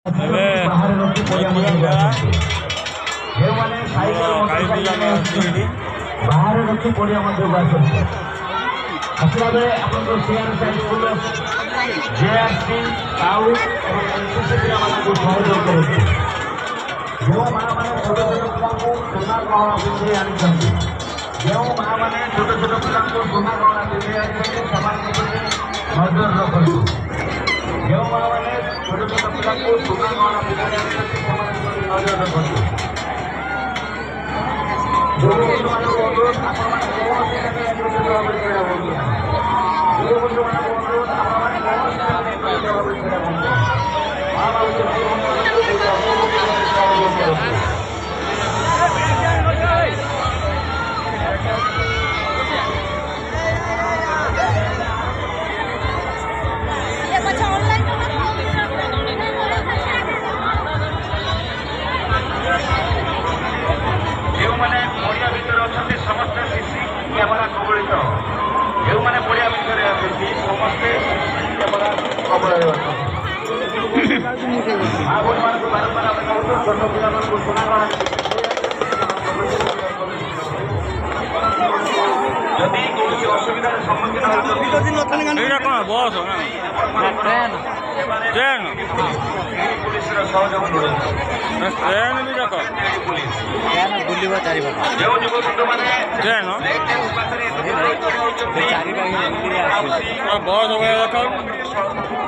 ବାହାରେ ରଖି ପଡ଼ିଆ ମଧ୍ୟକୁ ଆସନ୍ତି। ଯେଉଁମାନେ ସାଇକେଲ ମୋଟରସାଇକେଲ ଆସୁଛନ୍ତି ବାହାରେ ରଖି ପଡ଼ିଆ ମଧ୍ୟକୁ ଆସନ୍ତି। ଆସିଲା ବେଳେ ଆପଣଙ୍କର ସିଆର୍ଏସ୍ ସ୍କୁଲ ଜେଆର୍ସି ଆଉ ଏବଂ ଏନ୍ସିସି ପିଲାମାନଙ୍କୁ ସହଯୋଗ କରନ୍ତି। ଯେଉଁ ମାଆମାନେ ଛୋଟ ଛୋଟ ପିଲାଙ୍କୁ ସୁନା ଗହଣା ପିନ୍ଧେଇ ଆଣିଛନ୍ତି, ଯେଉଁ ମାଆମାନେ ଛୋଟ ଛୋଟ ପିଲାଙ୍କୁ ସୁନା ଗହଣା ପିନ୍ଧେଇ ଆଣିଛନ୍ତି ସେମାନଙ୍କ ପ୍ରତି ନଜର ରଖନ୍ତୁ। ଯେଉଁ ମାଆମାନେ ଛୋଟ ଛୋଟ ପିଲାଙ୍କୁ ସୁନା ଗହଣା ପିନ୍ଧେଇ ଆଣିଛନ୍ତି ସେମାନଙ୍କ ପ୍ରତି ନଜର ରଖନ୍ତୁ। ଯୁବବନ୍ଧୁମାନଙ୍କୁ ଅନୁରୋଧ, ଆପଣମାନେ କୌଣସି ଜାଗାରେ ଏକତ୍ରିତ ଭାବରେ ଛିଡ଼ା ହୁଅନ୍ତୁ ନାହିଁ। ଯୁବବନ୍ଧୁମାନଙ୍କୁ ଅନୁରୋଧ, ଆପଣମାନେ କୌଣସି ଜାଗାରେ ଏକତ୍ରିତ ଭାବରେ ଛିଡ଼ା ହୁଅନ୍ତୁ ନାହିଁ। ମା ଭାବୁଛନ୍ତି ସହଯୋଗ କରନ୍ତୁ। ଯେଉଁମାନେ ପଡ଼ିଆ ଭିତରେ ଅଛନ୍ତି ସମସ୍ତେ ସିସି କ୍ୟାମେରା କବଳିତ। ଯେଉଁମାନେ ପଡ଼ିଆ ଭିତରେ ଅଛନ୍ତି ସମସ୍ତେ କ୍ୟାମେରା କବଳରେ ଅଛନ୍ତି। ମା ଭଉଣୀମାନଙ୍କୁ ବାରମ୍ବାର ଆମେ କହୁଛୁ ଛୋଟ ପିଲାମାନଙ୍କୁ ସୁନା ଗହଣା ଯଦି କୌଣସି ଅସୁବିଧାର ସମ୍ମୁଖୀନ ହେଉଛନ୍ତି ପୁଲିସର ସହଯୋଗ ଲୋଡ଼ନ୍ତୁ। ବୁଲିବ ଚାରିପାଖ ଯେଉଁ ଯୁବବନ୍ଧୁମାନେ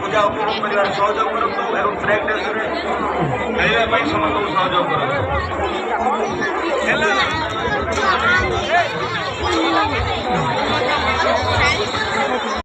ପୂଜା ଉପଭୋଗ କରିବାର ସହଯୋଗ କରନ୍ତୁ ଏବଂ ବ୍ରେକ୍ ଡ୍ୟାନ୍ସରେ ଖେଳିବା ପାଇଁ ସମସ୍ତଙ୍କୁ ସହଯୋଗ କରନ୍ତୁ।